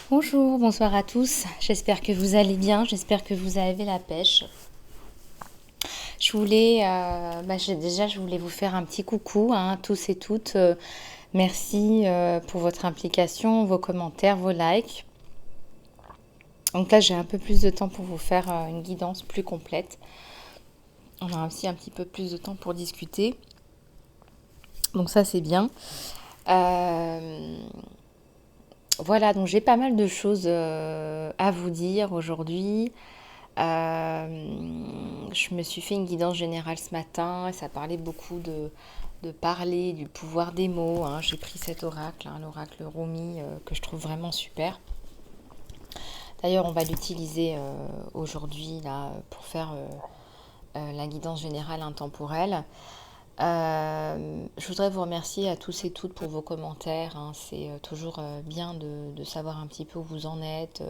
Bonjour, bonsoir à tous. J'espère que vous allez bien, j'espère que vous avez la pêche. Je voulais vous faire un petit coucou, tous et toutes. Merci pour votre implication, vos commentaires, vos likes. Donc là, j'ai un peu plus de temps pour vous faire une guidance plus complète. On a aussi un petit peu plus de temps pour discuter. Donc ça, c'est bien. Voilà, donc j'ai pas mal de choses à vous dire aujourd'hui. Je me suis fait une guidance générale ce matin et ça parlait beaucoup de parler du pouvoir des mots. J'ai pris cet oracle, l'oracle Rumi, que je trouve vraiment super. D'ailleurs, on va l'utiliser aujourd'hui là, pour faire la guidance générale intemporelle. Je voudrais vous remercier à tous et toutes pour vos commentaires. C'est toujours bien de savoir un petit peu où vous en êtes.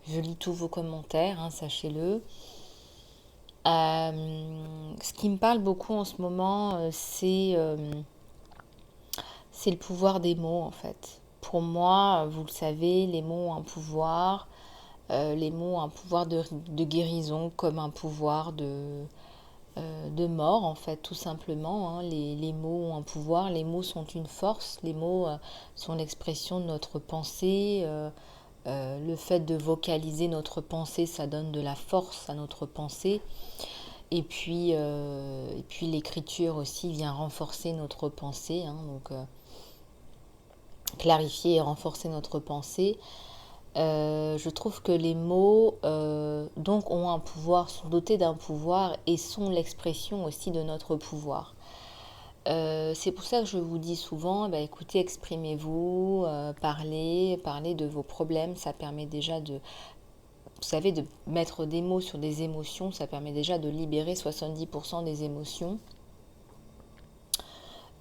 Je lis tous vos commentaires, sachez-le. Ce qui me parle beaucoup en ce moment, c'est le pouvoir des mots en fait. Pour moi, vous le savez, les mots ont un pouvoir. Les mots ont un pouvoir de guérison comme un pouvoir de mort en fait, tout simplement. Les mots ont un pouvoir, les mots sont une force, les mots sont l'expression de notre pensée. Le fait de vocaliser notre pensée, ça donne de la force à notre pensée. Et puis l'écriture aussi vient renforcer notre pensée, donc clarifier et renforcer notre pensée. Je trouve que les mots donc ont un pouvoir, sont dotés d'un pouvoir et sont l'expression aussi de notre pouvoir. C'est pour ça que je vous dis souvent, écoutez, exprimez-vous, parlez de vos problèmes, ça permet déjà vous savez, de mettre des mots sur des émotions, ça permet déjà de libérer 70% des émotions.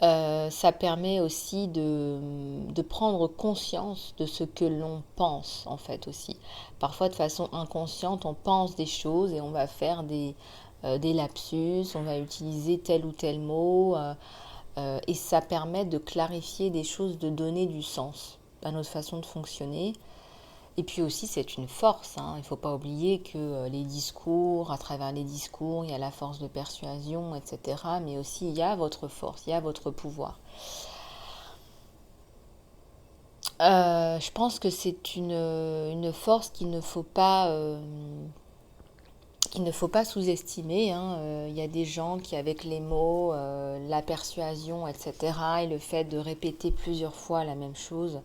Ça permet aussi de prendre conscience de ce que l'on pense, en fait, aussi. Parfois, de façon inconsciente, on pense des choses et on va faire des lapsus, on va utiliser tel ou tel mot, et ça permet de clarifier des choses, de donner du sens à notre façon de fonctionner. Et puis aussi, c'est une force. Il ne faut pas oublier que les discours, à travers les discours, il y a la force de persuasion, etc. Mais aussi, il y a votre force, il y a votre pouvoir. Je pense que c'est une force qu'il ne faut pas sous-estimer. Il y a des gens qui, avec les mots, la persuasion, etc., et le fait de répéter plusieurs fois la même chose,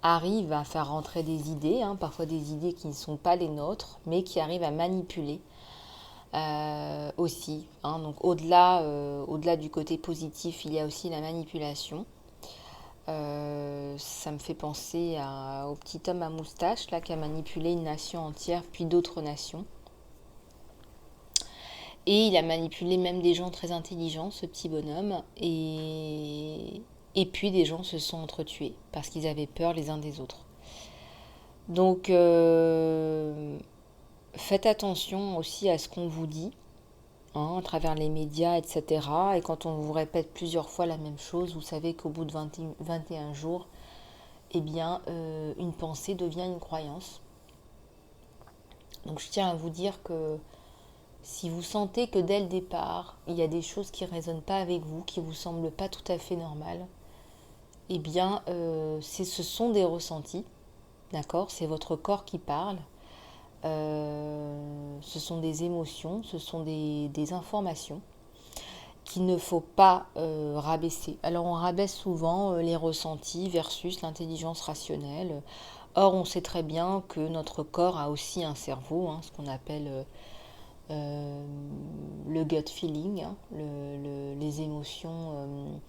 arrive à faire rentrer des idées, parfois des idées qui ne sont pas les nôtres, mais qui arrivent à manipuler aussi. Donc au-delà du côté positif, il y a aussi la manipulation. Ça me fait penser au petit homme à moustache là, qui a manipulé une nation entière, puis d'autres nations. Et il a manipulé même des gens très intelligents, ce petit bonhomme. Et puis des gens se sont entretués parce qu'ils avaient peur les uns des autres. Donc, faites attention aussi à ce qu'on vous dit, à travers les médias, etc. Et quand on vous répète plusieurs fois la même chose, vous savez qu'au bout de 21 jours, eh bien, une pensée devient une croyance. Donc, je tiens à vous dire que si vous sentez que dès le départ, il y a des choses qui ne résonnent pas avec vous, qui ne vous semblent pas tout à fait normales, eh bien, ce sont des ressentis, d'accord? C'est votre corps qui parle. Ce sont des émotions, ce sont des informations qu'il ne faut pas rabaisser. Alors on rabaisse souvent les ressentis versus l'intelligence rationnelle. Or on sait très bien que notre corps a aussi un cerveau, ce qu'on appelle le gut feeling, les émotions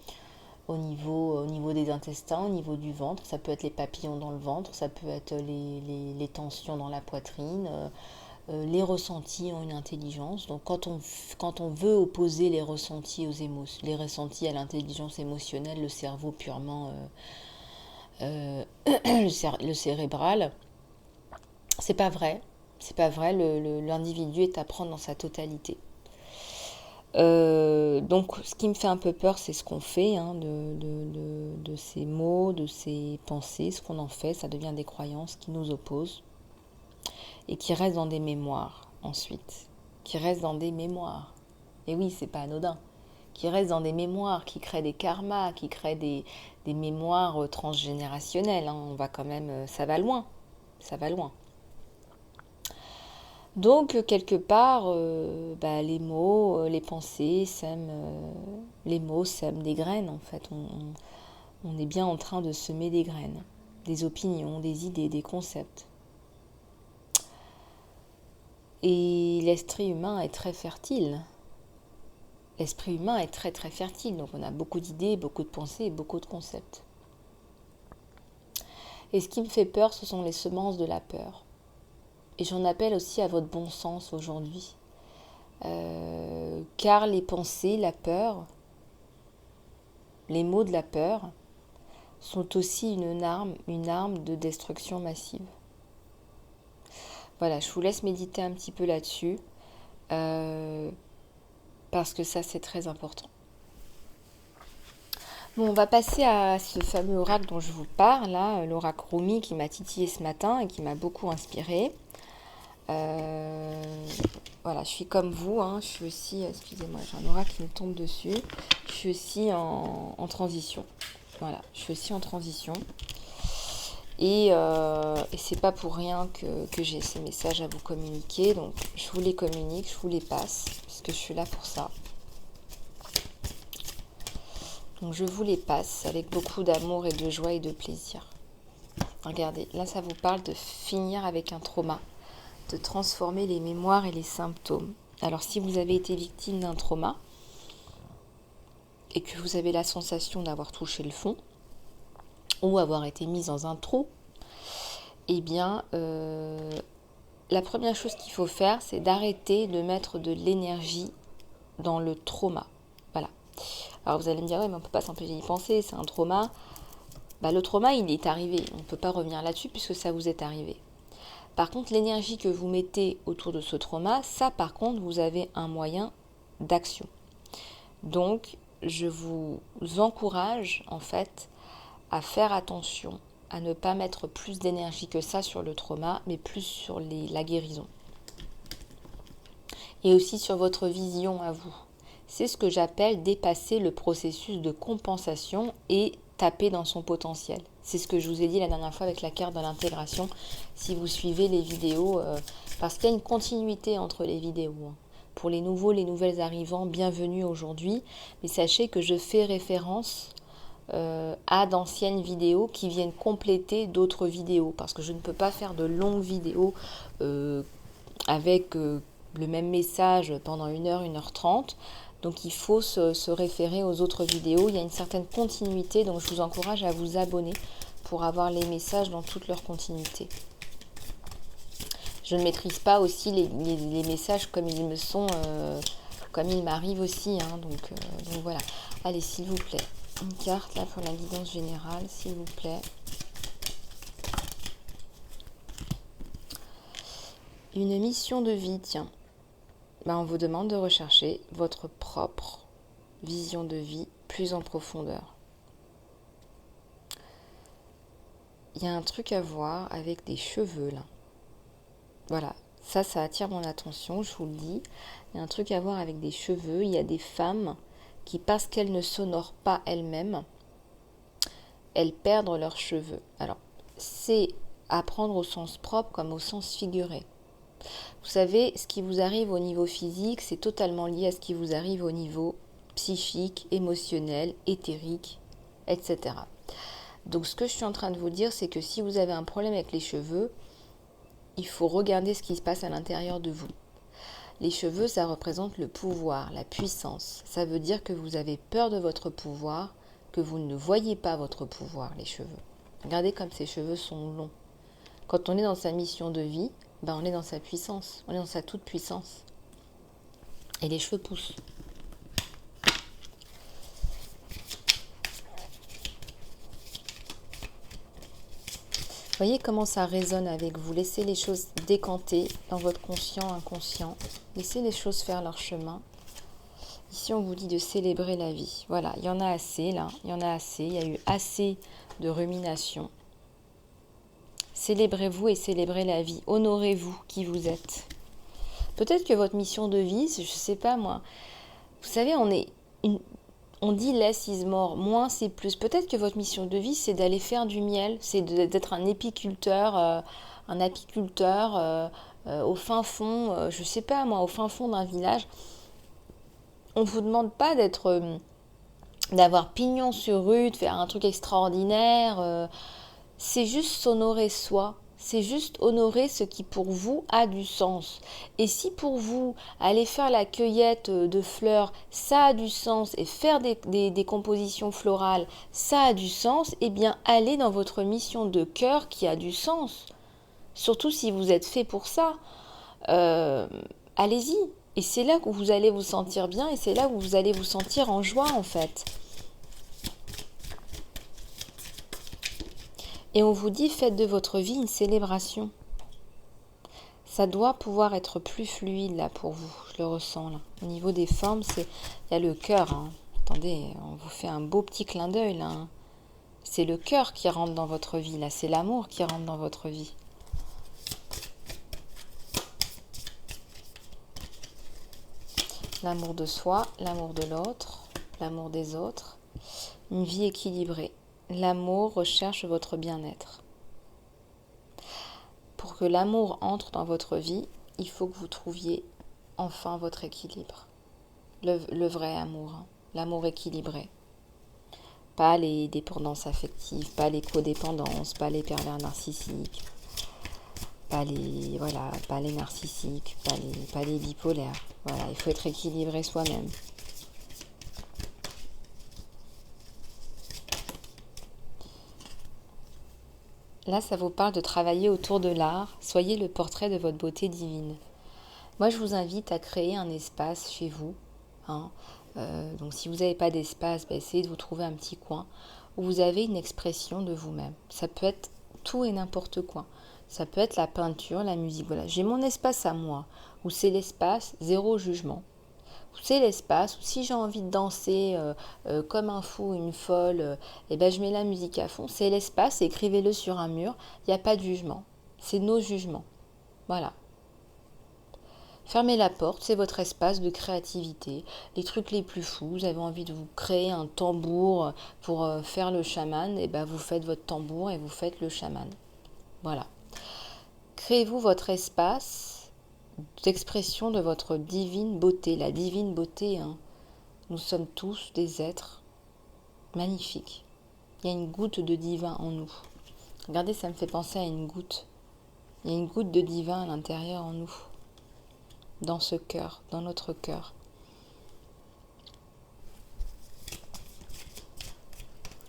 au niveau des intestins, au niveau du ventre. Ça peut être les papillons dans le ventre, ça peut être les tensions dans la poitrine. Les ressentis ont une intelligence. Donc quand on veut opposer les ressentis les ressentis à l'intelligence émotionnelle, le cerveau purement le cérébral, c'est pas vrai. C'est pas vrai, l'individu est à prendre dans sa totalité. Donc, ce qui me fait un peu peur, c'est ce qu'on fait hein, de ces mots, de ces pensées, ce qu'on en fait. Ça devient des croyances qui nous opposent et qui restent dans des mémoires ensuite. Qui restent dans des mémoires. Et oui, c'est pas anodin. Qui restent dans des mémoires, qui créent des karmas, qui créent des mémoires transgénérationnelles. Hein. On va quand même, ça va loin. Ça va loin. Donc, quelque part, les mots, les pensées sèment, les mots sèment des graines, en fait. On est bien en train de semer des graines, des opinions, des idées, des concepts. Et l'esprit humain est très fertile. L'esprit humain est très très fertile, donc on a beaucoup d'idées, beaucoup de pensées et beaucoup de concepts. Et ce qui me fait peur, ce sont les semences de la peur. Et j'en appelle aussi à votre bon sens aujourd'hui. Car les pensées, la peur, les mots de la peur, sont aussi une arme de destruction massive. Voilà, je vous laisse méditer un petit peu là-dessus, parce que ça, c'est très important. Bon, on va passer à ce fameux oracle dont je vous parle, là, l'oracle Rumi qui m'a titillé ce matin et qui m'a beaucoup inspirée. Voilà, je suis comme vous, hein, je suis aussi, excusez-moi, j'ai un oracle qui me tombe dessus, je suis aussi en transition. Voilà, je suis aussi en transition. Et c'est pas pour rien que j'ai ces messages à vous communiquer, donc je vous les communique, je vous les passe, puisque je suis là pour ça. Donc je vous les passe avec beaucoup d'amour et de joie et de plaisir. Regardez, là ça vous parle de finir avec un trauma, de transformer les mémoires et les symptômes. Alors si vous avez été victime d'un trauma et que vous avez la sensation d'avoir touché le fond ou avoir été mise dans un trou, eh bien la première chose qu'il faut faire, c'est d'arrêter de mettre de l'énergie dans le trauma. Voilà. Alors vous allez me dire, ouais, mais on ne peut pas s'empêcher d'y penser, c'est un trauma. Le trauma, il est arrivé. On ne peut pas revenir là-dessus puisque ça vous est arrivé. Par contre, l'énergie que vous mettez autour de ce trauma, ça par contre, vous avez un moyen d'action. Donc, je vous encourage en fait à faire attention, à ne pas mettre plus d'énergie que ça sur le trauma, mais plus sur la guérison. Et aussi sur votre vision à vous. C'est ce que j'appelle dépasser le processus de compensation et taper dans son potentiel. C'est ce que je vous ai dit la dernière fois avec la carte de l'intégration, si vous suivez les vidéos, parce qu'il y a une continuité entre les vidéos. Pour les nouveaux, les nouvelles arrivants, bienvenue aujourd'hui. Mais sachez que je fais référence à d'anciennes vidéos qui viennent compléter d'autres vidéos, parce que je ne peux pas faire de longues vidéos avec le même message pendant 1h, 1h30. Donc il faut se référer aux autres vidéos. Il y a une certaine continuité, donc je vous encourage à vous abonner pour avoir les messages dans toute leur continuité. Je ne maîtrise pas aussi les messages comme ils me sont, comme ils m'arrivent aussi. Hein, donc voilà. Allez, s'il vous plaît, une carte là pour la guidance générale, s'il vous plaît. Une mission de vie, tiens. On vous demande de rechercher votre propre vision de vie plus en profondeur. Il y a un truc à voir avec des cheveux là. Voilà, ça attire mon attention, je vous le dis. Il y a un truc à voir avec des cheveux. Il y a des femmes qui, parce qu'elles ne s'honorent pas elles-mêmes, elles perdent leurs cheveux. Alors, c'est à prendre au sens propre comme au sens figuré. Vous savez, ce qui vous arrive au niveau physique, c'est totalement lié à ce qui vous arrive au niveau psychique, émotionnel, éthérique, etc. Donc ce que je suis en train de vous dire, c'est que si vous avez un problème avec les cheveux, il faut regarder ce qui se passe à l'intérieur de vous. Les cheveux, ça représente le pouvoir, la puissance. Ça veut dire que vous avez peur de votre pouvoir, que vous ne voyez pas votre pouvoir, les cheveux. Regardez comme ces cheveux sont longs. Quand on est dans sa mission de vie, on est dans sa puissance, on est dans sa toute puissance. Et les cheveux poussent. Voyez comment ça résonne avec vous. Laissez les choses décanter dans votre conscient, inconscient. Laissez les choses faire leur chemin. Ici, on vous dit de célébrer la vie. Voilà, il y en a assez là, il y en a assez, il y a eu assez de rumination. Célébrez-vous et célébrez la vie. Honorez-vous qui vous êtes. Peut-être que votre mission de vie, je ne sais pas moi, vous savez, on dit less is more, moins c'est plus. Peut-être que votre mission de vie, c'est d'aller faire du miel, c'est d'être un apiculteur au fin fond, je ne sais pas moi, au fin fond d'un village. On ne vous demande pas d'avoir pignon sur rue, de faire un truc extraordinaire. C'est juste s'honorer soi. C'est juste honorer ce qui pour vous a du sens. Et si pour vous, aller faire la cueillette de fleurs, ça a du sens, et faire des compositions florales, ça a du sens, eh bien allez dans votre mission de cœur qui a du sens. Surtout si vous êtes fait pour ça. Euh, Allez-y. Et c'est là que vous allez vous sentir bien, et c'est là où vous allez vous sentir en joie en fait. Et on vous dit, faites de votre vie une célébration. Ça doit pouvoir être plus fluide là pour vous, je le ressens là. Au niveau des formes, il y a le cœur. Hein. Attendez, on vous fait un beau petit clin d'œil là. Hein. C'est le cœur qui rentre dans votre vie là, c'est l'amour qui rentre dans votre vie. L'amour de soi, l'amour de l'autre, l'amour des autres. Une vie équilibrée. L'amour recherche votre bien-être. Pour que l'amour entre dans votre vie, il faut que vous trouviez enfin votre équilibre. Le vrai amour, hein. L'amour équilibré. Pas les dépendances affectives, pas les codépendances, pas les pervers narcissiques, pas les narcissiques, pas les bipolaires. Voilà, il faut être équilibré soi-même. Là, ça vous parle de travailler autour de l'art. Soyez le portrait de votre beauté divine. Moi, je vous invite à créer un espace chez vous. Hein. Donc, si vous n'avez pas d'espace, essayez de vous trouver un petit coin où vous avez une expression de vous-même. Ça peut être tout et n'importe quoi. Ça peut être la peinture, la musique. Voilà, j'ai mon espace à moi, où c'est l'espace zéro jugement. C'est l'espace où si j'ai envie de danser comme un fou, une folle, je mets la musique à fond. C'est l'espace, écrivez-le sur un mur. Il n'y a pas de jugement. C'est nos jugements. Voilà. Fermez la porte, c'est votre espace de créativité. Les trucs les plus fous, vous avez envie de vous créer un tambour pour faire le chaman, vous faites votre tambour et vous faites le chaman. Voilà. Créez-vous votre espace d'expression de votre divine beauté. La divine beauté, hein. Nous sommes tous des êtres magnifiques. Il y a une goutte de divin en nous. Regardez, ça me fait penser à une goutte. Il y a une goutte de divin à l'intérieur en nous. Dans ce cœur, dans notre cœur.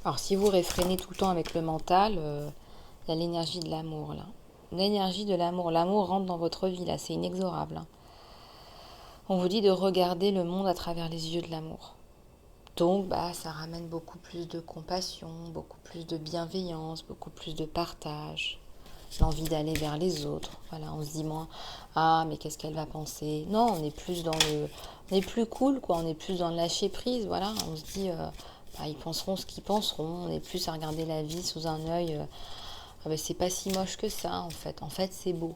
Alors si vous réfrénez tout le temps avec le mental, il y a l'énergie de l'amour là. L'énergie de l'amour. L'amour rentre dans votre vie là, c'est inexorable. Hein. On vous dit de regarder le monde à travers les yeux de l'amour. Donc, ça ramène beaucoup plus de compassion, beaucoup plus de bienveillance, beaucoup plus de partage, l'envie d'aller vers les autres. Voilà, on se dit moins, ah, mais qu'est-ce qu'elle va penser? Non, on est plus on est plus cool, quoi. On est plus dans le lâcher prise. Voilà, on se dit, ils penseront ce qu'ils penseront. On est plus à regarder la vie sous un œil. C'est pas si moche que ça, en fait. En fait, c'est beau.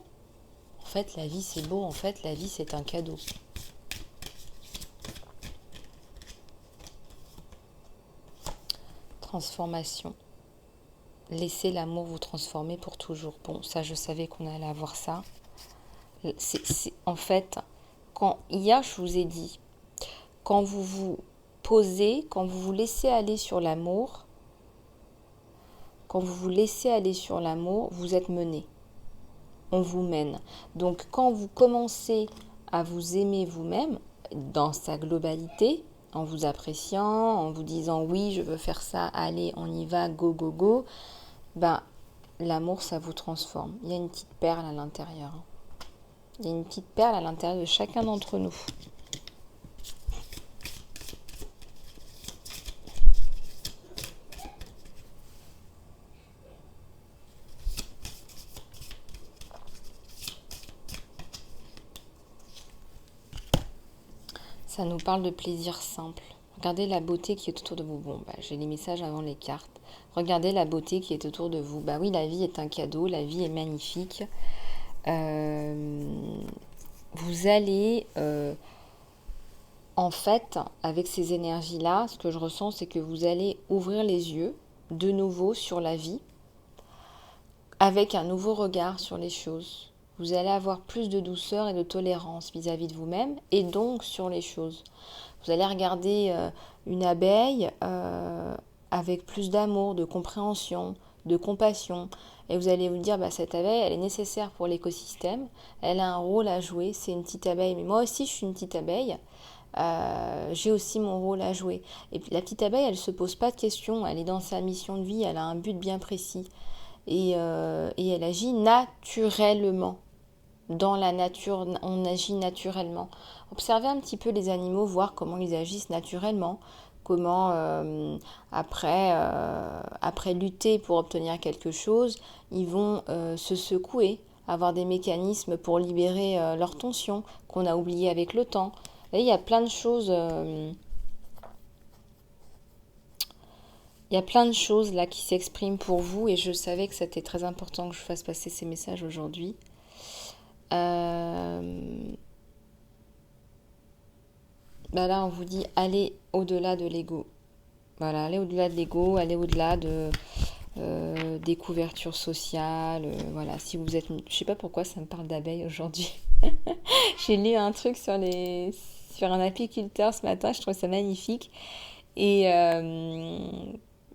En fait, la vie, c'est beau. En fait, la vie, c'est un cadeau. Transformation. Laissez l'amour vous transformer pour toujours. Bon, ça, je savais qu'on allait avoir ça. En fait, hier, je vous ai dit, quand vous vous posez, quand vous vous laissez aller sur l'amour, vous êtes mené. On vous mène. Donc, quand vous commencez à vous aimer vous-même, dans sa globalité, en vous appréciant, en vous disant oui, je veux faire ça, allez, on y va, go, go, go, l'amour, ça vous transforme. Il y a une petite perle à l'intérieur. Il y a une petite perle à l'intérieur de chacun d'entre nous. Ça nous parle de plaisir simple. Regardez la beauté qui est autour de vous. Bon, j'ai les messages avant les cartes. Regardez la beauté qui est autour de vous. Bah oui, la vie est un cadeau, la vie est magnifique. Vous allez, en fait, avec ces énergies-là, ce que je ressens, c'est que vous allez ouvrir les yeux de nouveau sur la vie, avec un nouveau regard sur les choses. Vous allez avoir plus de douceur et de tolérance vis-à-vis de vous-même et donc sur les choses. Vous allez regarder une abeille avec plus d'amour, de compréhension, de compassion. Et vous allez vous dire, cette abeille, elle est nécessaire pour l'écosystème. Elle a un rôle à jouer. C'est une petite abeille. Mais moi aussi, je suis une petite abeille. J'ai aussi mon rôle à jouer. Et puis, la petite abeille, elle ne se pose pas de questions. Elle est dans sa mission de vie. Elle a un but bien précis. Et elle agit naturellement. Dans la nature, on agit naturellement. Observez un petit peu les animaux, voir comment ils agissent naturellement, comment après lutter pour obtenir quelque chose, ils vont se secouer, avoir des mécanismes pour libérer leur tension qu'on a oublié avec le temps. Vous voyez, il y a plein de choses. Il y a plein de choses là qui s'expriment pour vous et je savais que c'était très important que je fasse passer ces messages aujourd'hui. Là, on vous dit allez au-delà de l'ego. Voilà, allez au-delà de l'ego, allez au-delà de des couvertures sociales. Voilà, si vous êtes, je sais pas pourquoi ça me parle d'abeilles aujourd'hui. J'ai lu un truc sur un apiculteur ce matin, je trouve ça magnifique. Et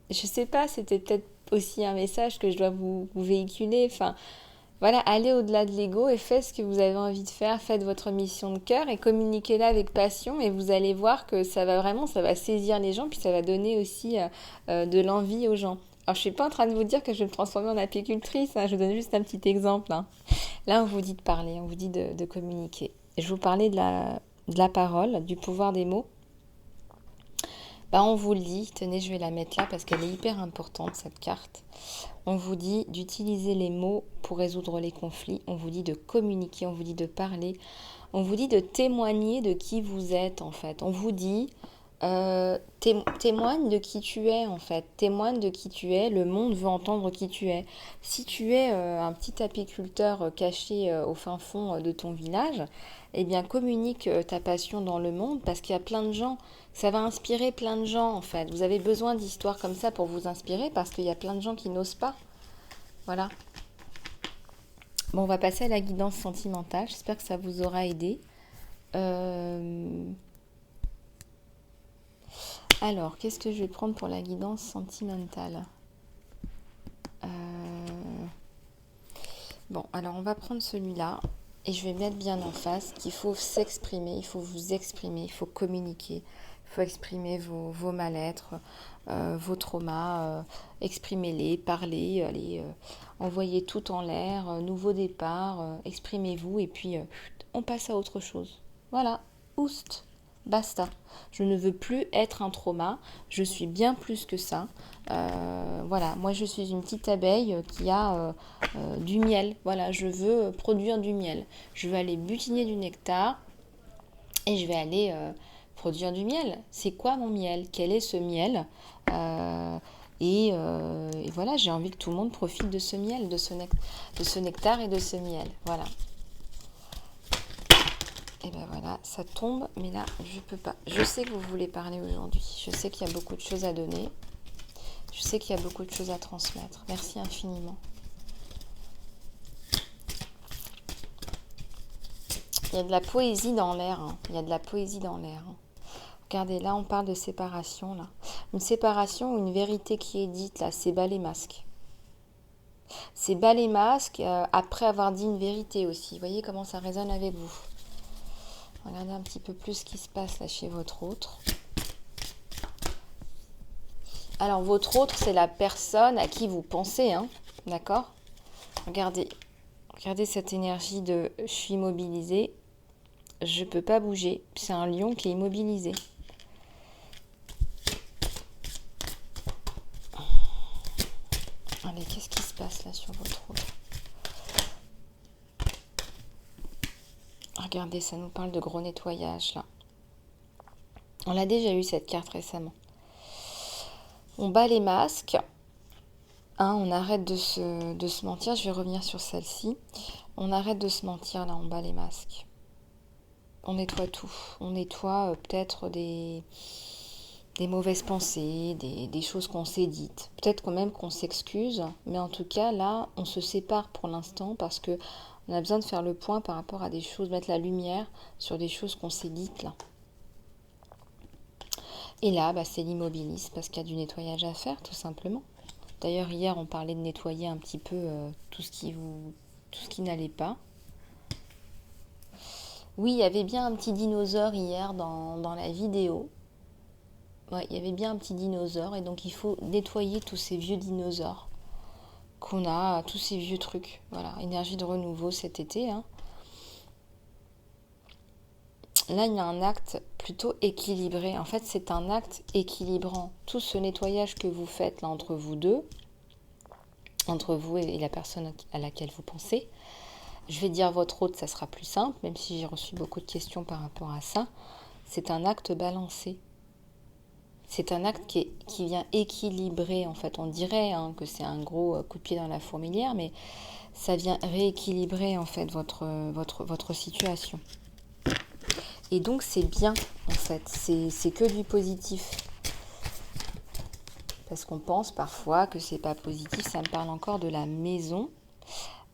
je sais pas, c'était peut-être aussi un message que je dois vous véhiculer. Enfin, voilà, allez au-delà de l'ego et faites ce que vous avez envie de faire. Faites votre mission de cœur et communiquez-la avec passion et vous allez voir que ça va saisir les gens puis ça va donner aussi de l'envie aux gens. Alors, je suis pas en train de vous dire que je vais me transformer en apicultrice, hein, je vous donne juste un petit exemple. Hein. Là, on vous dit de parler, on vous dit de communiquer. Je vous parlais de la parole, du pouvoir des mots. On vous le dit, tenez, je vais la mettre là parce qu'elle est hyper importante, cette carte. On vous dit d'utiliser les mots pour résoudre les conflits. On vous dit de communiquer, on vous dit de parler. On vous dit de témoigner de qui vous êtes, en fait. On vous dit, témoigne de qui tu es, en fait. Témoigne de qui tu es. Le monde veut entendre qui tu es. Si tu es un petit apiculteur caché au fin fond de ton village, eh bien, communique ta passion dans le monde parce qu'il y a plein de gens. Ça va inspirer plein de gens, en fait. Vous avez besoin d'histoires comme ça pour vous inspirer parce qu'il y a plein de gens qui n'osent pas. Voilà. Bon, on va passer à la guidance sentimentale. J'espère que ça vous aura aidé. Alors, qu'est-ce que je vais prendre pour la guidance sentimentale ? Bon, alors on va prendre celui-là. Et je vais mettre bien en face qu'il faut s'exprimer, il faut vous exprimer, il faut communiquer. Il faut exprimer vos mal-être, vos traumas, exprimez-les, parlez, allez, envoyez tout en l'air, nouveau départ, exprimez-vous et puis on passe à autre chose. Voilà, oust, basta. Je ne veux plus être un trauma, je suis bien plus que ça. Voilà, moi je suis une petite abeille qui a du miel. Voilà, je veux produire du miel. Je veux aller butiner du nectar et je vais aller produire du miel. C'est quoi mon miel ? Quel est ce miel ? Et voilà, j'ai envie que tout le monde profite de ce miel, de ce nectar et de ce miel. Voilà. Et ben voilà, ça tombe, mais là, je peux pas. Je sais que vous voulez parler aujourd'hui. Je sais qu'il y a beaucoup de choses à donner. Je sais qu'il y a beaucoup de choses à transmettre. Merci infiniment. Il y a de la poésie dans l'air. Hein. Il y a de la poésie dans l'air. Hein. Regardez, là, on parle de séparation. Là. Une séparation ou une vérité qui est dite, là, c'est bas les masques. C'est bas les masques après avoir dit une vérité aussi. Vous voyez comment ça résonne avec vous. Regardez un petit peu plus ce qui se passe là chez votre autre. Alors, votre autre, c'est la personne à qui vous pensez, hein, d'accord ? Regardez cette énergie de « je suis immobilisée ». Je ne peux pas bouger. C'est un lion qui est immobilisé. Allez, qu'est-ce qui se passe là sur votre route ? Regardez, ça nous parle de gros nettoyage là. On l'a déjà eu cette carte récemment. On bat les masques. Hein, on arrête de se mentir. Je vais revenir sur celle-ci. On arrête de se mentir, là, on bat les masques. On nettoie tout. On nettoie peut-être des mauvaises pensées, des choses qu'on s'est dites. Peut-être quand même qu'on s'excuse. Mais en tout cas, là, on se sépare pour l'instant parce que on a besoin de faire le point par rapport à des choses, mettre la lumière sur des choses qu'on s'est dites, là. Et là, c'est l'immobilisme parce qu'il y a du nettoyage à faire, tout simplement. D'ailleurs, hier, on parlait de nettoyer un petit peu tout ce qui n'allait pas. Oui, il y avait bien un petit dinosaure hier dans la vidéo. Ouais, il y avait bien un petit dinosaure et donc il faut nettoyer tous ces vieux dinosaures qu'on a, tous ces vieux trucs. Voilà, énergie de renouveau cet été, hein. Là, il y a un acte plutôt équilibré. En fait, c'est un acte équilibrant. Tout ce nettoyage que vous faites là entre vous deux, entre vous et la personne à laquelle vous pensez, je vais dire votre hôte, ça sera plus simple, même si j'ai reçu beaucoup de questions par rapport à ça. C'est un acte balancé. C'est un acte qui vient équilibrer, en fait. On dirait que c'est un gros coup de pied dans la fourmilière, mais ça vient rééquilibrer, en fait, votre situation. Et donc, c'est bien, en fait. C'est que du positif. Parce qu'on pense parfois que c'est pas positif. Ça me parle encore de la maison.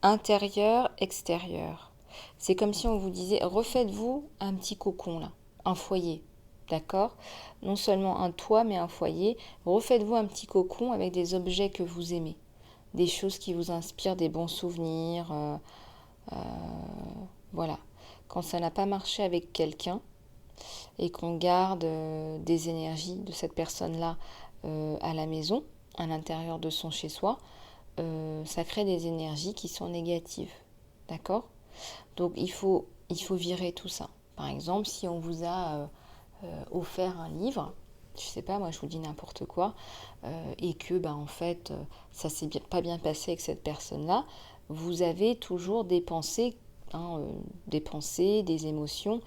Intérieur, extérieur. C'est comme si on vous disait, refaites-vous un petit cocon, là. Un foyer. D'accord? Non seulement un toit, mais un foyer. Refaites-vous un petit cocon avec des objets que vous aimez. Des choses qui vous inspirent, des bons souvenirs. Voilà. Quand ça n'a pas marché avec quelqu'un et qu'on garde des énergies de cette personne-là à la maison, à l'intérieur de son chez-soi, ça crée des énergies qui sont négatives. D'accord? Donc il faut virer tout ça. Par exemple, si on vous a offert un livre, je sais pas, moi je vous dis n'importe quoi, et que en fait ça s'est pas bien passé avec cette personne-là, vous avez toujours des pensées, des pensées, des émotions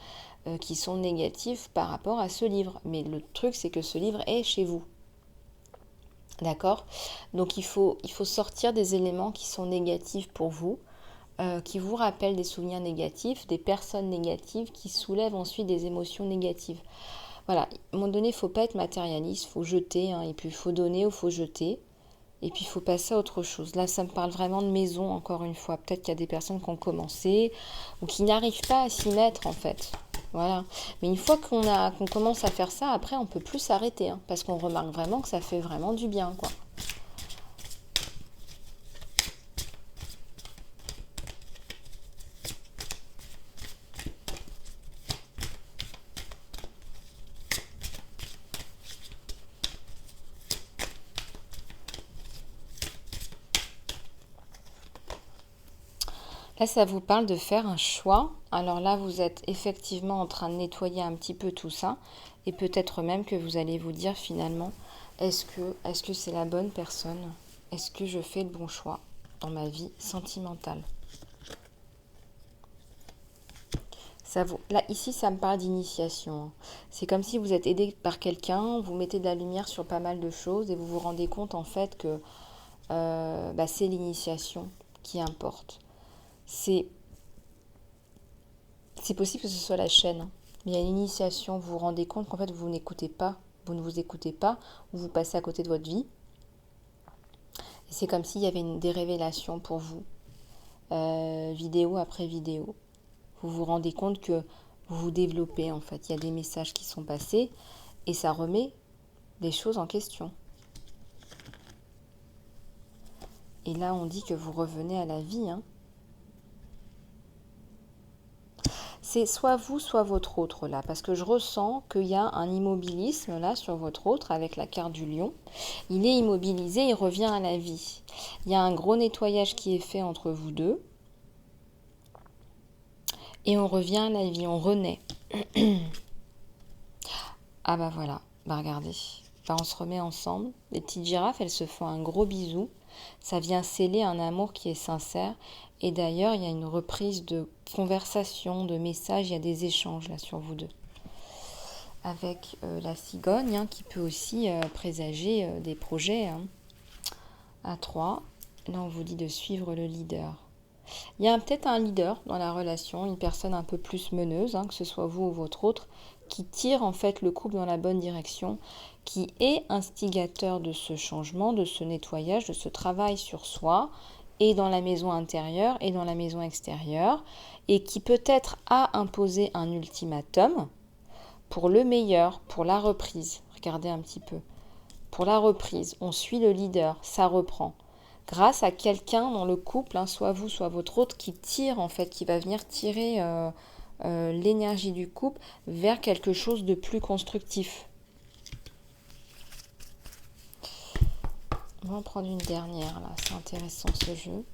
qui sont négatives par rapport à ce livre. Mais le truc c'est que ce livre est chez vous. D'accord? Donc il faut sortir des éléments qui sont négatifs pour vous, qui vous rappellent des souvenirs négatifs, des personnes négatives qui soulèvent ensuite des émotions négatives. Voilà, à un moment donné, il ne faut pas être matérialiste, il faut jeter, et puis il faut donner ou il faut jeter, et puis il faut passer à autre chose. Là, ça me parle vraiment de maison, encore une fois. Peut-être qu'il y a des personnes qui ont commencé ou qui n'arrivent pas à s'y mettre, en fait. Voilà. Mais une fois qu'on commence à faire ça, après, on ne peut plus s'arrêter, parce qu'on remarque vraiment que ça fait vraiment du bien, quoi. Là, ça vous parle de faire un choix. Alors là, vous êtes effectivement en train de nettoyer un petit peu tout ça. Et peut-être même que vous allez vous dire finalement, est-ce que c'est la bonne personne? Est-ce que je fais le bon choix dans ma vie sentimentale? Là, ici, ça me parle d'initiation. C'est comme si vous êtes aidé par quelqu'un, vous mettez de la lumière sur pas mal de choses et vous vous rendez compte en fait que c'est l'initiation qui importe. C'est possible que ce soit la chaîne. Il y a une initiation, vous vous rendez compte qu'en fait vous n'écoutez pas, vous ne vous écoutez pas, ou vous passez à côté de votre vie. Et c'est comme s'il y avait des révélations pour vous, vidéo après vidéo. Vous vous rendez compte que vous vous développez en fait. Il y a des messages qui sont passés et ça remet des choses en question. Et là on dit que vous revenez à la vie, C'est soit vous, soit votre autre là, parce que je ressens qu'il y a un immobilisme là sur votre autre avec la carte du lion. Il est immobilisé, il revient à la vie. Il y a un gros nettoyage qui est fait entre vous deux. Et on revient à la vie, on renaît. Ah bah voilà, regardez. On se remet ensemble. Les petites girafes, elles se font un gros bisou. Ça vient sceller un amour qui est sincère. Et d'ailleurs, il y a une reprise de conversation, de messages, il y a des échanges là sur vous deux. avec la cigogne, hein, qui peut aussi présager des projets, hein, à 3. Là, on vous dit de suivre le leader. Il y a peut-être un leader dans la relation, une personne un peu plus meneuse, hein, que ce soit vous ou votre autre, qui tire en fait le couple dans la bonne direction, qui est instigateur de ce changement, de ce nettoyage, de ce travail sur soi, et dans la maison intérieure et dans la maison extérieure, et qui peut-être a imposé un ultimatum pour le meilleur, pour la reprise. Regardez un petit peu. Pour la reprise, on suit le leader, ça reprend. Grâce à quelqu'un dans le couple, hein, soit vous, soit votre autre, qui tire en fait, qui va venir tirer l'énergie du couple vers quelque chose de plus constructif. On va en prendre une dernière là, c'est intéressant ce jeu.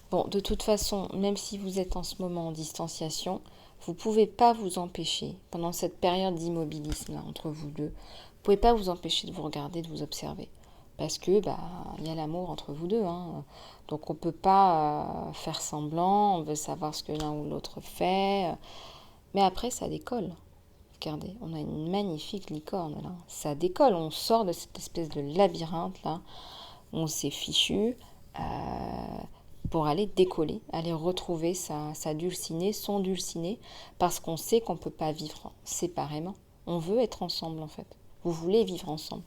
Bon, de toute façon, même si vous êtes en ce moment en distanciation, vous ne pouvez pas vous empêcher, pendant cette période d'immobilisme là, entre vous deux, vous ne pouvez pas vous empêcher de vous regarder, de vous observer. Parce que y a l'amour entre vous deux, hein. Donc on ne peut pas faire semblant, on veut savoir ce que l'un ou l'autre fait. Mais après, ça décolle. Regardez, on a une magnifique licorne là. Ça décolle, on sort de cette espèce de labyrinthe là. On s'est fichu pour aller décoller, aller retrouver sa dulcinée, son dulciné, parce qu'on sait qu'on ne peut pas vivre séparément. On veut être ensemble en fait. Vous voulez vivre ensemble.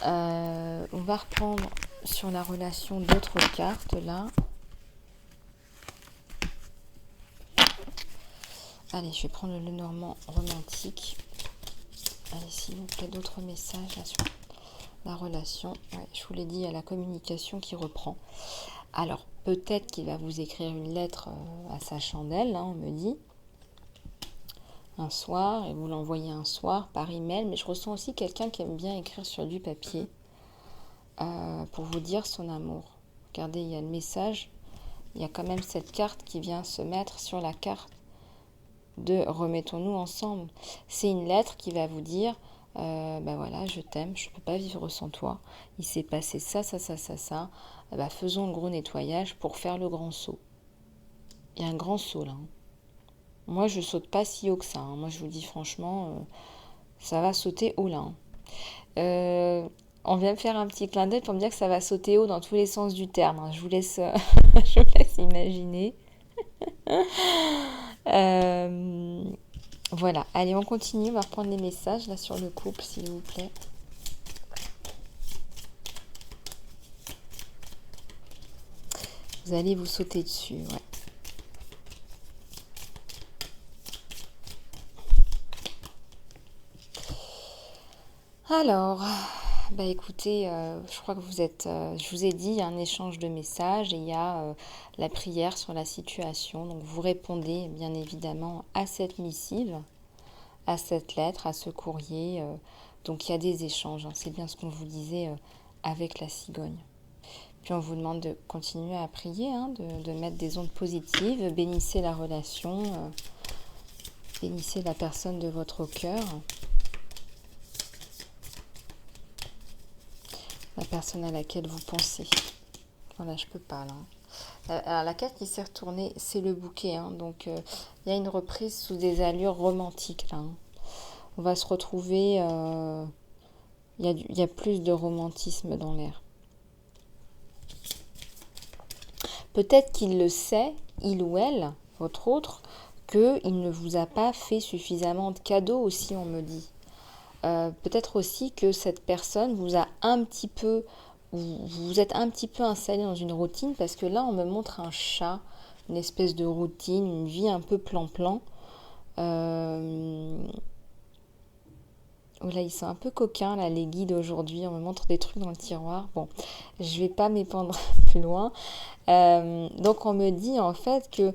On va reprendre sur la relation d'autres cartes là. Allez, je vais prendre le Lenormand romantique. Allez, s'il vous plaît, d'autres messages là sur la relation. Ouais, je vous l'ai dit, il y a la communication qui reprend. Alors, peut-être qu'il va vous écrire une lettre à sa chandelle, hein, on me dit. Un soir, et vous l'envoyez un soir par email, mais je ressens aussi quelqu'un qui aime bien écrire sur du papier pour vous dire son amour. Regardez, il y a le message, il y a quand même cette carte qui vient se mettre sur la carte de remettons-nous ensemble. C'est une lettre qui va vous dire voilà, je t'aime, je ne peux pas vivre sans toi, il s'est passé ça, faisons le gros nettoyage pour faire le grand saut. Il y a un grand saut là, hein. Moi, je saute pas si haut que ça, hein. Moi, je vous dis franchement, ça va sauter haut là, hein. On vient me faire un petit clin d'œil pour me dire que ça va sauter haut dans tous les sens du terme, hein. Je vous laisse, je vous laisse imaginer. Voilà. Allez, on continue. On va reprendre les messages là sur le couple, s'il vous plaît. Vous allez vous sauter dessus, ouais. Alors, écoutez, je crois que vous êtes, je vous ai dit, il y a un échange de messages et il y a la prière sur la situation. Donc vous répondez bien évidemment à cette missive, à cette lettre, à ce courrier. Donc il y a des échanges, hein. C'est bien ce qu'on vous disait avec la cigogne. Puis on vous demande de continuer à prier, hein, de mettre des ondes positives, bénissez la relation, bénissez la personne de votre cœur. La personne à laquelle vous pensez. Voilà, je peux pas là. Alors, la carte qui s'est retournée, c'est le bouquet, hein. Donc il y a une reprise sous des allures romantiques là, hein. On va se retrouver, il y a plus de romantisme dans l'air. Peut-être qu'il le sait, il ou elle, votre autre, qu'il ne vous a pas fait suffisamment de cadeaux aussi, on me dit. Peut-être aussi que cette personne vous a un petit peu, vous êtes un petit peu installé dans une routine, parce que là on me montre un chat, une espèce de routine, une vie un peu plan-plan. Oh là, ils sont un peu coquins là, les guides aujourd'hui, on me montre des trucs dans le tiroir. Bon, je vais pas m'épandre plus loin. Donc on me dit en fait que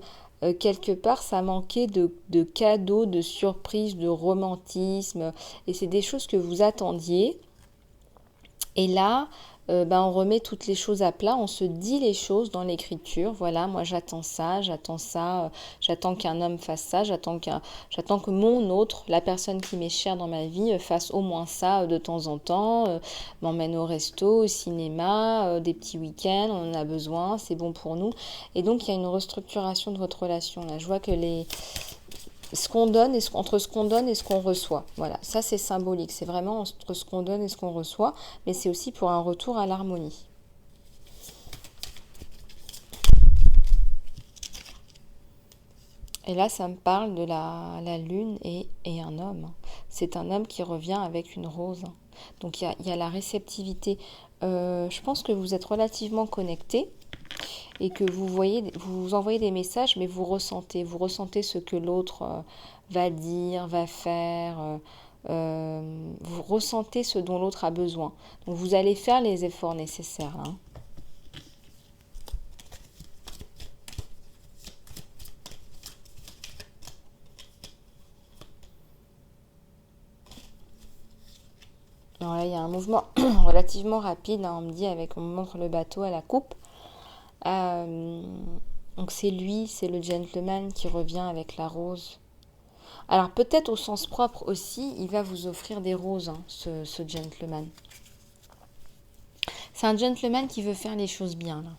quelque part ça manquait de cadeaux, de surprises, de romantisme, et c'est des choses que vous attendiez, et là on remet toutes les choses à plat, on se dit les choses dans l'écriture. Voilà, moi j'attends ça, j'attends qu'un homme fasse ça, j'attends que mon autre, la personne qui m'est chère dans ma vie, fasse au moins ça de temps en temps, m'emmène au resto, au cinéma, des petits week-ends, on en a besoin, c'est bon pour nous. Et donc il y a une restructuration de votre relation là. Je vois que ce qu'on donne entre ce qu'on donne et ce qu'on reçoit. Voilà, ça c'est symbolique, c'est vraiment entre ce qu'on donne et ce qu'on reçoit, mais c'est aussi pour un retour à l'harmonie. Et là, ça me parle de la lune et un homme. C'est un homme qui revient avec une rose. Donc il y a la réceptivité. Je pense que vous êtes relativement connecté et que vous envoyez des messages, mais vous ressentez ce que l'autre va dire, va faire, vous ressentez ce dont l'autre a besoin. Donc vous allez faire les efforts nécessaires, hein. Alors là, il y a un mouvement relativement rapide, hein, on me dit, on me montre le bateau à la coupe. Euh, donc c'est lui, c'est le gentleman qui revient avec la rose. Alors peut-être au sens propre aussi, il va vous offrir des roses, hein, ce gentleman. C'est un gentleman qui veut faire les choses bien, là.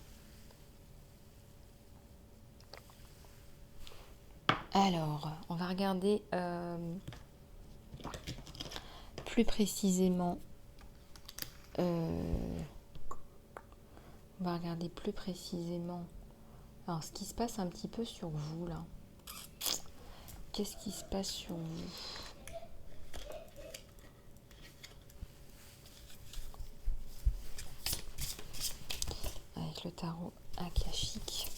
Alors, on va regarder plus précisément. On va regarder plus précisément. Alors, ce qui se passe un petit peu sur vous, là. Qu'est-ce qui se passe sur vous? Avec le tarot akashique.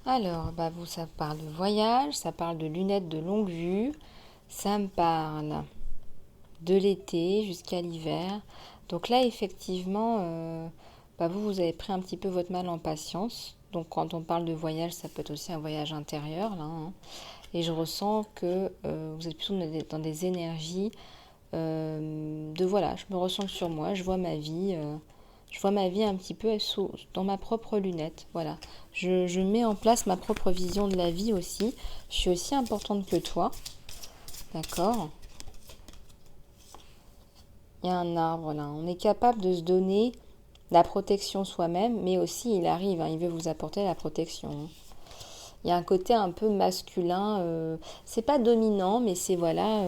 Alors, vous, ça parle de voyage, ça parle de lunettes de longue vue, ça me parle de l'été jusqu'à l'hiver. Donc là, effectivement, vous avez pris un petit peu votre mal en patience. Donc quand on parle de voyage, ça peut être aussi un voyage intérieur, là, hein. Et je ressens que vous êtes plutôt dans des énergies voilà, je me ressens sur moi, je vois ma vie un petit peu dans ma propre lunette. Voilà, je mets en place ma propre vision de la vie aussi. Je suis aussi importante que toi, d'accord? Il y a un arbre là. On est capable de se donner la protection soi-même, mais aussi il arrive, hein, il veut vous apporter la protection, hein. Il y a un côté un peu masculin, c'est pas dominant, mais c'est voilà,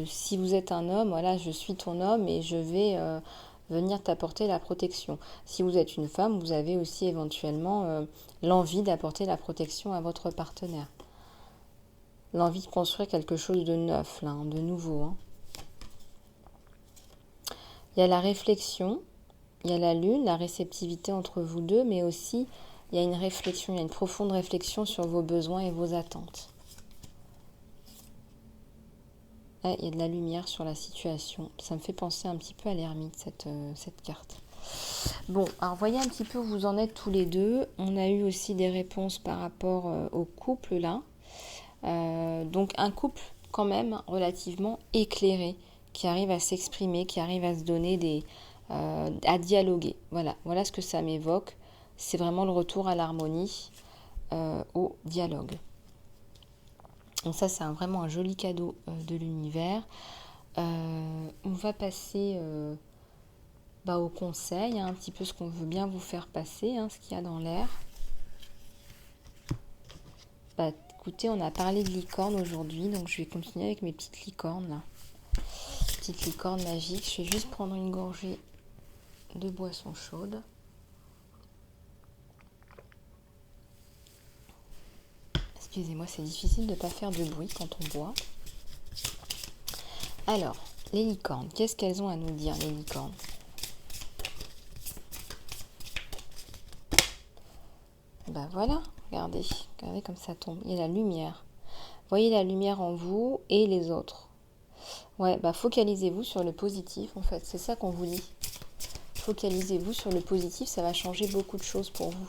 si vous êtes un homme, voilà, je suis ton homme et je vais venir t'apporter la protection. Si vous êtes une femme, vous avez aussi éventuellement l'envie d'apporter la protection à votre partenaire. L'envie de construire quelque chose de neuf, là, hein, de nouveau, hein. Il y a la réflexion, il y a la lune, la réceptivité entre vous deux, mais aussi il y a une réflexion, il y a une profonde réflexion sur vos besoins et vos attentes. Ah, il y a de la lumière sur la situation. Ça me fait penser un petit peu à l'ermite, cette carte. Bon, alors voyez un petit peu où vous en êtes tous les deux. On a eu aussi des réponses par rapport au couple là. Donc un couple quand même relativement éclairé, qui arrive à s'exprimer, qui arrive à se donner à dialoguer. Voilà ce que ça m'évoque. C'est vraiment le retour à l'harmonie, au dialogue. Donc ça, c'est vraiment un joli cadeau de l'univers. On va passer au conseil, hein, un petit peu ce qu'on veut bien vous faire passer, hein, ce qu'il y a dans l'air. Écoutez, on a parlé de licorne aujourd'hui, donc je vais continuer avec mes petites licornes là. Petites licornes magiques. Je vais juste prendre une gorgée de boisson chaude. Excusez-moi, c'est difficile de ne pas faire de bruit quand on boit. Alors, les licornes, qu'est-ce qu'elles ont à nous dire, les licornes? Voilà, regardez comme ça tombe. Il y a la lumière. Voyez la lumière en vous et les autres. Ouais, focalisez-vous sur le positif en fait, c'est ça qu'on vous dit. Focalisez-vous sur le positif, ça va changer beaucoup de choses pour vous.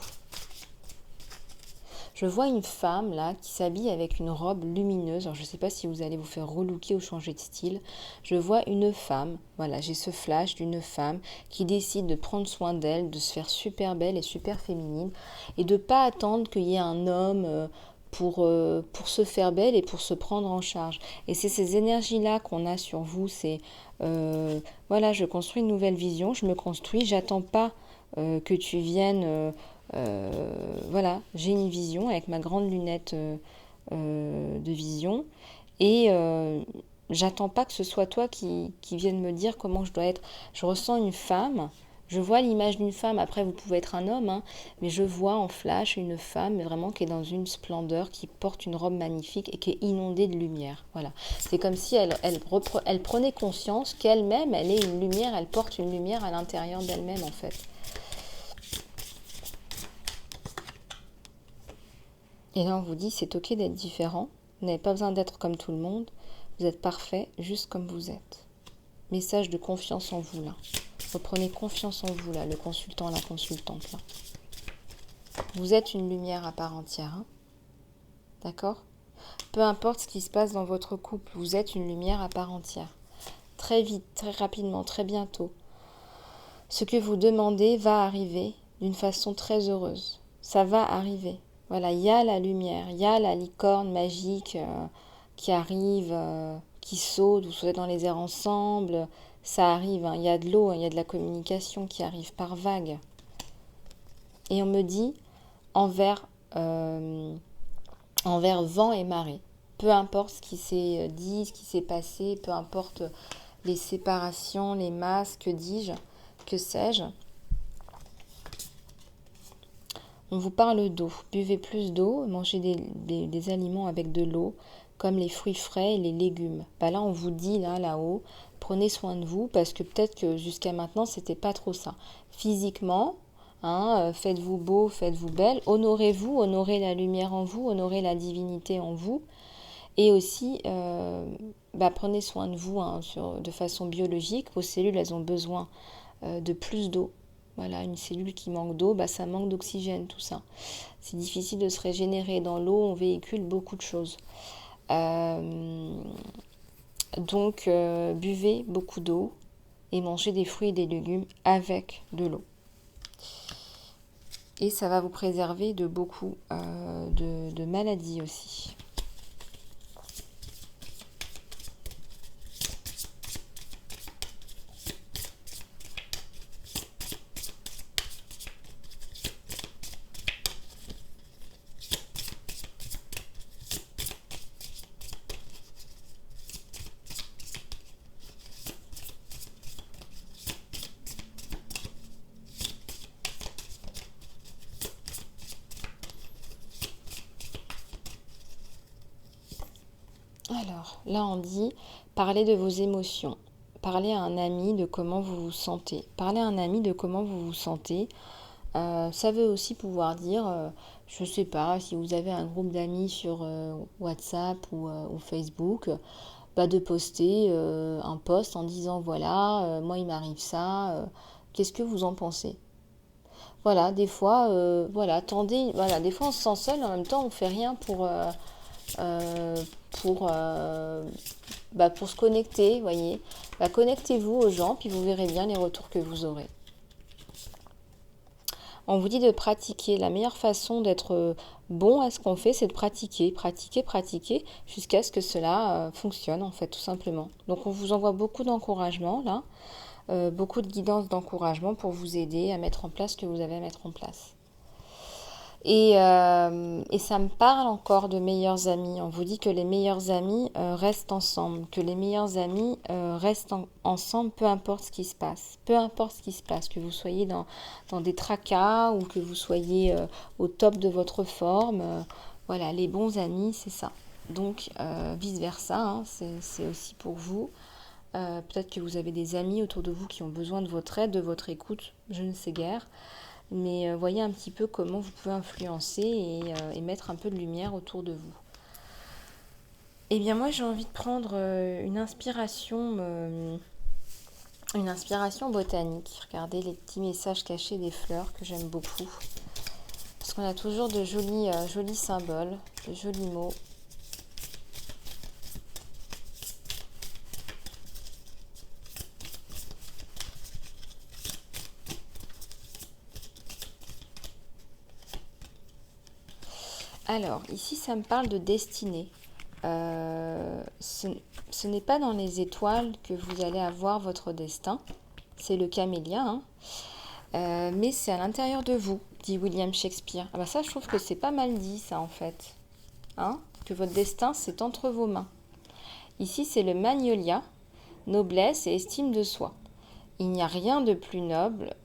Je vois une femme là qui s'habille avec une robe lumineuse. Alors, je ne sais pas si vous allez vous faire relooker ou changer de style. Je vois une femme, voilà, j'ai ce flash d'une femme qui décide de prendre soin d'elle, de se faire super belle et super féminine et de ne pas attendre qu'il y ait un homme pour se faire belle et pour se prendre en charge. Et c'est ces énergies-là qu'on a sur vous. C'est, voilà, je construis une nouvelle vision, je me construis, j'attends pas que tu viennes. Voilà, j'ai une vision avec ma grande lunette de vision et j'attends pas que ce soit toi qui vienne me dire comment je dois être. Je ressens une femme, je vois l'image d'une femme, après vous pouvez être un homme, hein, mais je vois en flash une femme mais vraiment qui est dans une splendeur, qui porte une robe magnifique et qui est inondée de lumière. Voilà, c'est comme si elle prenait conscience qu'elle-même, elle est une lumière, elle porte une lumière à l'intérieur d'elle-même en fait. Et là, on vous dit, c'est ok d'être différent. Vous n'avez pas besoin d'être comme tout le monde. Vous êtes parfait, juste comme vous êtes. Message de confiance en vous, là. Reprenez confiance en vous, là, le consultant, la consultante, là. Vous êtes une lumière à part entière, hein. D'accord ? Peu importe ce qui se passe dans votre couple, vous êtes une lumière à part entière. Très vite, très rapidement, très bientôt. Ce que vous demandez va arriver d'une façon très heureuse. Ça va arriver. Voilà, il y a la lumière, il y a la licorne magique qui arrive, qui saute, vous serez dans les airs ensemble, ça arrive, hein, il y a de l'eau, hein, il y a de la communication qui arrive par vagues. Et on me dit, envers, envers vent et marée, peu importe ce qui s'est dit, ce qui s'est passé, peu importe les séparations, les masques, que dis-je, que sais-je, on vous parle d'eau. Buvez plus d'eau, mangez des aliments avec de l'eau, comme les fruits frais et les légumes. Bah là, on vous dit, là-haut, prenez soin de vous, parce que peut-être que jusqu'à maintenant, c'était pas trop ça. Physiquement, hein, faites-vous beau, faites-vous belle, honorez-vous, honorez la lumière en vous, honorez la divinité en vous. Et aussi, prenez soin de vous hein, de façon biologique. Vos cellules, elles ont besoin de plus d'eau. Voilà, une cellule qui manque d'eau, ça manque d'oxygène, tout ça. C'est difficile de se régénérer. Dans l'eau, on véhicule beaucoup de choses. Donc, buvez beaucoup d'eau et mangez des fruits et des légumes avec de l'eau. Et ça va vous préserver de beaucoup de maladies aussi. Alors, là on dit, parlez de vos émotions. Parlez à un ami de comment vous vous sentez. Parlez à un ami de comment vous vous sentez. Ça veut aussi pouvoir dire, je ne sais pas, si vous avez un groupe d'amis sur WhatsApp ou Facebook, de poster un post en disant, voilà, moi il m'arrive ça, qu'est-ce que vous en pensez ? Voilà, des fois, voilà, tendez, voilà, des fois on se sent seul, en même temps on fait rien euh, pour, euh, pour se connecter, voyez. Connectez-vous aux gens, puis vous verrez bien les retours que vous aurez. On vous dit de pratiquer. La meilleure façon d'être bon à ce qu'on fait, c'est de pratiquer, pratiquer, pratiquer, jusqu'à ce que cela fonctionne, en fait, tout simplement. Donc, on vous envoie beaucoup d'encouragement, là, beaucoup de guidance d'encouragement pour vous aider à mettre en place ce que vous avez à mettre en place. Et ça me parle encore de meilleurs amis. On vous dit que les meilleurs amis restent ensemble, que les meilleurs amis restent ensemble, peu importe ce qui se passe. Peu importe ce qui se passe, que vous soyez dans des tracas ou que vous soyez au top de votre forme. Voilà, les bons amis, c'est ça. Donc, vice-versa, hein, c'est aussi pour vous. Peut-être que vous avez des amis autour de vous qui ont besoin de votre aide, de votre écoute, je ne sais guère. Mais voyez un petit peu comment vous pouvez influencer et mettre un peu de lumière autour de vous. Eh bien moi j'ai envie de prendre une inspiration botanique. Regardez les petits messages cachés des fleurs que j'aime beaucoup. Parce qu'on a toujours de jolis symboles, de jolis mots. Alors, ici, ça me parle de destinée. Ce n'est pas dans les étoiles que vous allez avoir votre destin. C'est le camélia, hein. Mais c'est à l'intérieur de vous, dit William Shakespeare. Ah bah ça, je trouve que c'est pas mal dit, ça, en fait. Hein, que votre destin, c'est entre vos mains. Ici, c'est le magnolia, noblesse et estime de soi. Il n'y a rien de plus noble,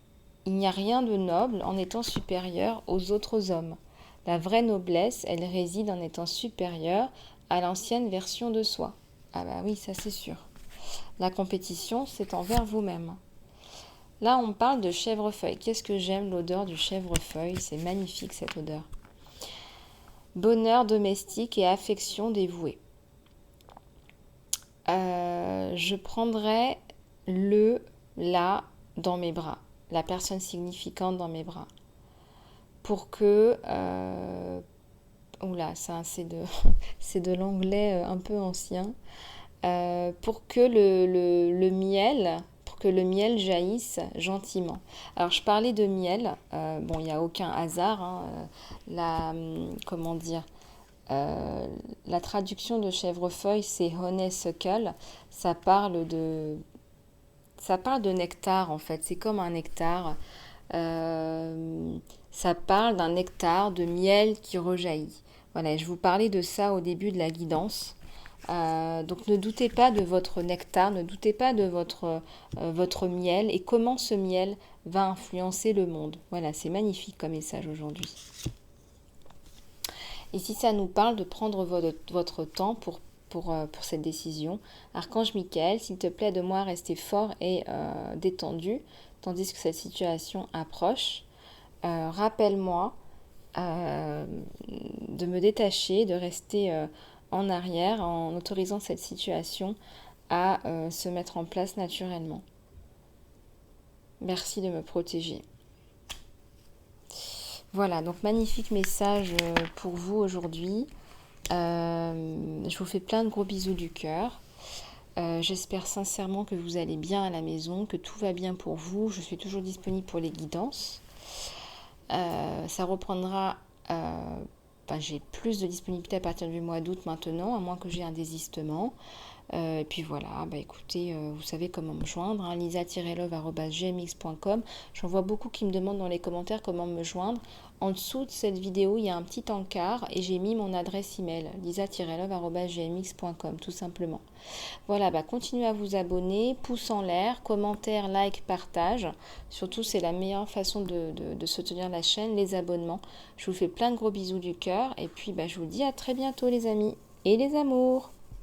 il n'y a rien de noble en étant supérieur aux autres hommes. La vraie noblesse, elle réside en étant supérieure à l'ancienne version de soi. Ah bah oui, ça c'est sûr. La compétition, c'est envers vous-même. Là, on parle de chèvrefeuille. Qu'est-ce que j'aime l'odeur du chèvrefeuille? C'est magnifique cette odeur. Bonheur domestique et affection dévouée. Je prendrai la dans mes bras, la personne significante dans mes bras, pour que oula, ça c'est de c'est de l'anglais un peu ancien, pour que le miel jaillisse gentiment. Alors je parlais de miel, bon il n'y a aucun hasard, hein, comment dire, la traduction de chèvrefeuille c'est honeysuckle, ça parle de nectar en fait, c'est comme un nectar. Ça parle d'un nectar, de miel qui rejaillit. Voilà, je vous parlais de ça au début de la guidance. Donc ne doutez pas de votre nectar, ne doutez pas de votre miel et comment ce miel va influencer le monde. Voilà, c'est magnifique comme message aujourd'hui. Ici, ça nous parle de prendre votre temps pour cette décision. Archange Michael, s'il te plaît, de moi rester fort et détendu, tandis que cette situation approche. Rappelle-moi de me détacher, de rester en arrière en autorisant cette situation à se mettre en place naturellement. Merci de me protéger. Voilà, donc magnifique message pour vous aujourd'hui. Je vous fais plein de gros bisous du cœur. J'espère sincèrement que vous allez bien à la maison, que tout va bien pour vous. Je suis toujours disponible pour les guidances. Ça reprendra, j'ai plus de disponibilité à partir du mois d'août maintenant, à moins que j'ai un désistement. Et puis voilà, écoutez, vous savez comment me joindre, hein, lisa-love@gmx.com. J'en vois beaucoup qui me demandent dans les commentaires comment me joindre. En dessous de cette vidéo, il y a un petit encart et j'ai mis mon adresse email, lisa-love@gmx.com, tout simplement. Voilà, continuez à vous abonner, pouce en l'air, commentaire, like, partage. Surtout, c'est la meilleure façon de soutenir la chaîne, les abonnements. Je vous fais plein de gros bisous du cœur et puis je vous dis à très bientôt les amis et les amours.